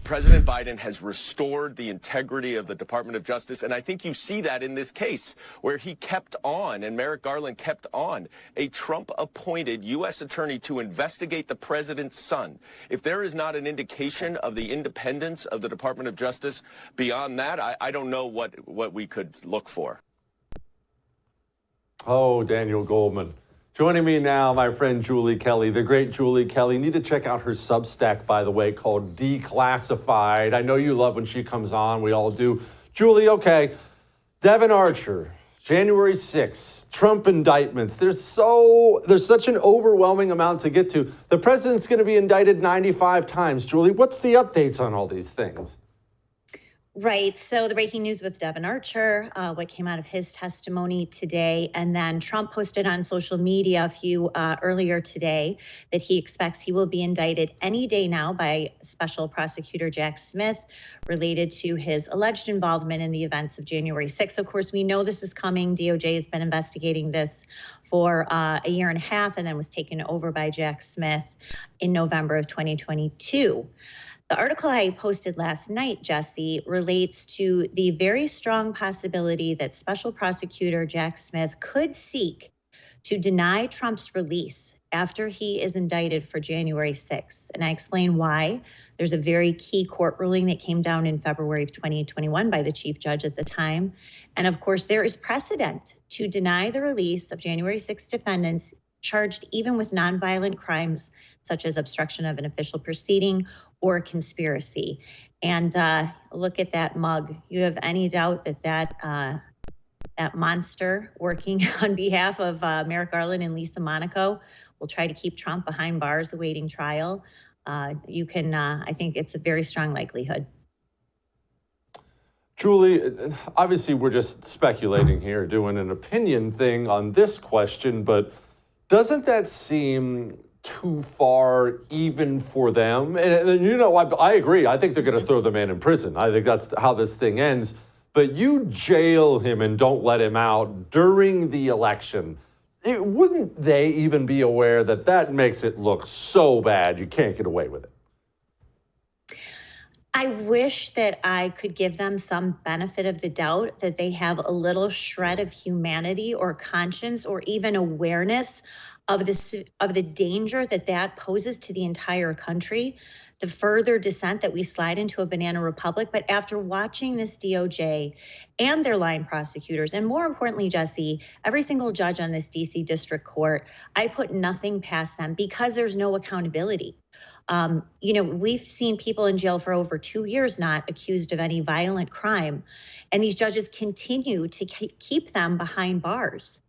President Biden has restored the integrity of the Department of Justice, and I think you see that in this case, where he kept on, and Merrick Garland kept on, a Trump-appointed U.S. attorney to investigate the president's son. If there is not an indication of the independence of the Department of Justice beyond that, I don't know what we could look for. Oh, Daniel Goldman. Joining me now, my friend Julie Kelly, the great Julie Kelly. You need to check out her Substack, by the way, called Declassified. I know you love when she comes on. We all do. Julie, okay. Devin Archer, January 6th, Trump indictments. There's such an overwhelming amount to get to. The president's going to be indicted 95 times. Julie, what's the updates on all these things? Right. So the breaking news with Devin Archer, what came out of his testimony today, and then Trump posted on social media earlier today that he expects he will be indicted any day now by Special Prosecutor Jack Smith related to his alleged involvement in the events of January 6th. Of course, we know this is coming. DOJ has been investigating this for a year and a half and then was taken over by Jack Smith in November of 2022. The article I posted last night, Jesse, relates to the very strong possibility that Special Prosecutor Jack Smith could seek to deny Trump's release after he is indicted for January 6th. And I explain why. There's a very key court ruling that came down in February of 2021 by the chief judge at the time. And of course, there is precedent to deny the release of January 6th defendants charged even with nonviolent crimes such as obstruction of an official proceeding or conspiracy. And look at that mug. You have any doubt that monster working on behalf of Merrick Garland and Lisa Monaco will try to keep Trump behind bars awaiting trial? I think it's a very strong likelihood. Julie, obviously we're just speculating here, doing an opinion thing on this question, but doesn't that seem too far even for them? And you know, I agree. I think they're going to throw the man in prison. I think that's how this thing ends. But you jail him and don't let him out during the election. Wouldn't they even be aware that that makes it look so bad you can't get away with it? I wish that I could give them some benefit of the doubt, that they have a little shred of humanity or conscience or even awareness of the danger that poses to the entire country, the further descent that we slide into a banana republic. But after watching this DOJ and their line prosecutors, and more importantly, Jesse, every single judge on this DC district court, I put nothing past them because there's no accountability. We've seen people in jail for over 2 years not accused of any violent crime, and these judges continue to keep them behind bars.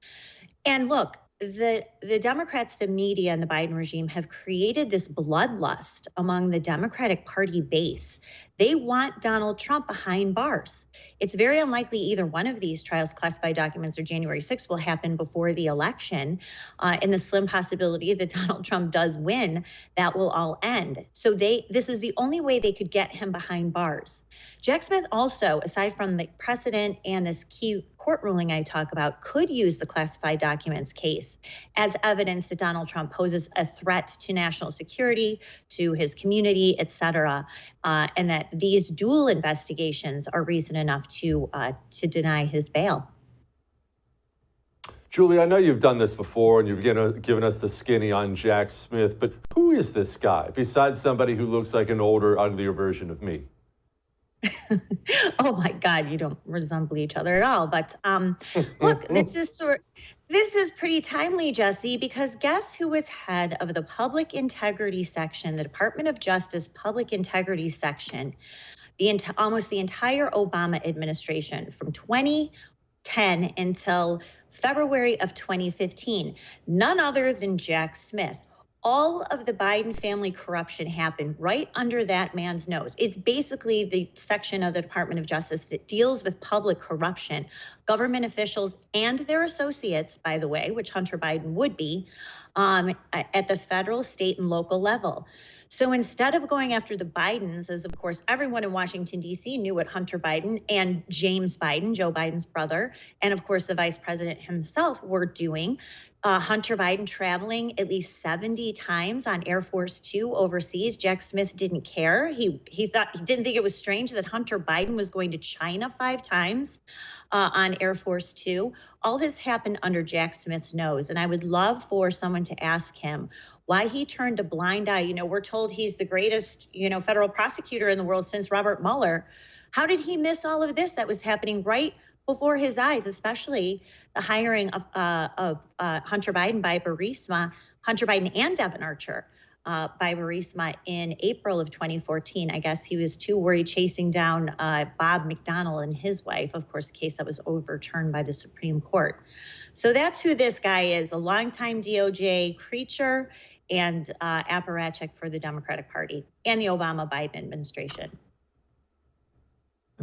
And look, the Democrats, the media, and the Biden regime have created this bloodlust among the Democratic Party base. They want Donald Trump behind bars. It's very unlikely either one of these trials, classified documents or January 6th, will happen before the election. And the slim possibility that Donald Trump does win, that will all end. So this is the only way they could get him behind bars. Jack Smith also, aside from the precedent and this key court ruling I talk about, could use the classified documents case as evidence that Donald Trump poses a threat to national security, to his community, et cetera, and that these dual investigations are reason enough to deny his bail. Julie, I know you've done this before and you've given us the skinny on Jack Smith, but who is this guy besides somebody who looks like an older, uglier version of me? Oh my God, you don't resemble each other at all. But look, this is pretty timely, Jesse, because guess who was head of the Public Integrity Section, the Department of Justice Public Integrity Section, almost the entire Obama administration from 2010 until February of 2015? None other than Jack Smith. All of the Biden family corruption happened right under that man's nose. It's basically the section of the Department of Justice that deals with public corruption, government officials and their associates, by the way, which Hunter Biden would be, at the federal, state, and local level. So instead of going after the Bidens, as of course everyone in Washington, D.C. knew what Hunter Biden and James Biden, Joe Biden's brother, and of course the vice president himself were doing, Hunter Biden traveling at least 70 times on Air Force Two overseas. Jack Smith didn't care. He didn't think it was strange that Hunter Biden was going to China 5 times on Air Force Two. All this happened under Jack Smith's nose. And I would love for someone to ask him why he turned a blind eye. We're told he's the greatest, federal prosecutor in the world since Robert Mueller. How did he miss all of this that was happening right before his eyes, especially the hiring of Hunter Biden by Burisma, Hunter Biden and Devin Archer by Burisma in April of 2014. I guess he was too worried chasing down Bob McDonnell and his wife, of course, a case that was overturned by the Supreme Court. So that's who this guy is, a longtime DOJ creature and apparatchik for the Democratic Party and the Obama-Biden administration.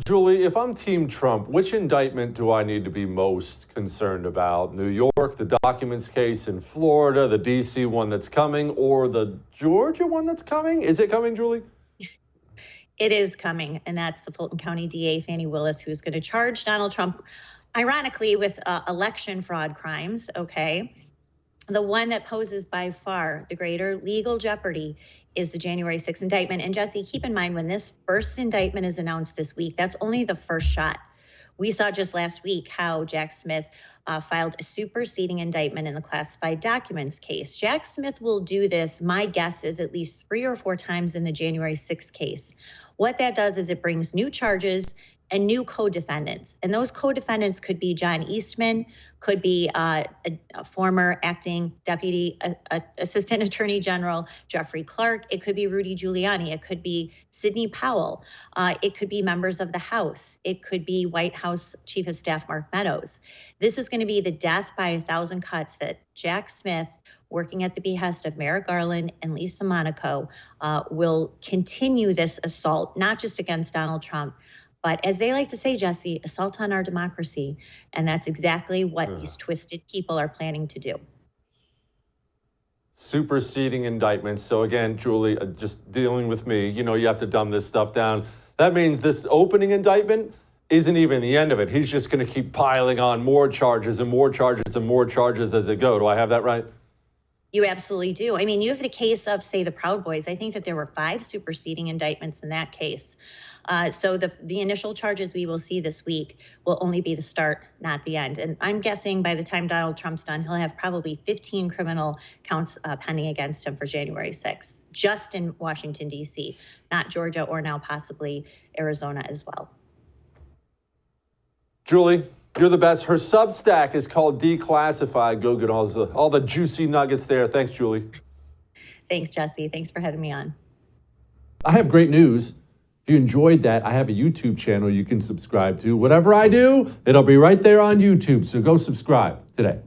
Julie, if I'm Team Trump, which indictment do I need to be most concerned about? New York, the documents case in Florida, the D.C. one that's coming, or the Georgia one that's coming? Is it coming, Julie? It is coming, and that's the Fulton County DA, Fani Willis, who's going to charge Donald Trump, ironically, with election fraud crimes, okay? The one that poses by far the greater legal jeopardy is the January 6th indictment. And Jesse, keep in mind, when this first indictment is announced this week, that's only the first shot. We saw just last week how Jack Smith filed a superseding indictment in the classified documents case. Jack Smith will do this, my guess is, at least 3 or 4 times in the January 6th case. What that does is it brings new charges and new co-defendants. And those co-defendants could be John Eastman, could be a former acting deputy assistant attorney general Jeffrey Clark. It could be Rudy Giuliani. It could be Sidney Powell. It could be members of the House. It could be White House Chief of Staff Mark Meadows. This is going to be the death by 1,000 cuts that Jack Smith, working at the behest of Merrick Garland and Lisa Monaco, will continue this assault, not just against Donald Trump, but as they like to say, Jesse, assault on our democracy. And that's exactly what these twisted people are planning to do. Superseding indictments. So again, Julie, just dealing with me, you have to dumb this stuff down. That means this opening indictment isn't even the end of it. He's just going to keep piling on more charges and more charges and more charges as they go. Do I have that right? You absolutely do. I mean, you have the case of, say, the Proud Boys. I think that there were 5 superseding indictments in that case. So the initial charges we will see this week will only be the start, not the end. And I'm guessing by the time Donald Trump's done, he'll have probably 15 criminal counts pending against him for January 6th, just in Washington, D.C., not Georgia or now possibly Arizona as well. Julie, you're the best. Her Substack is called Declassified. Go get all the juicy nuggets there. Thanks, Julie. Thanks, Jesse. Thanks for having me on. I have great news. If you enjoyed that, I have a YouTube channel you can subscribe to. Whatever I do, it'll be right there on YouTube. So go subscribe today.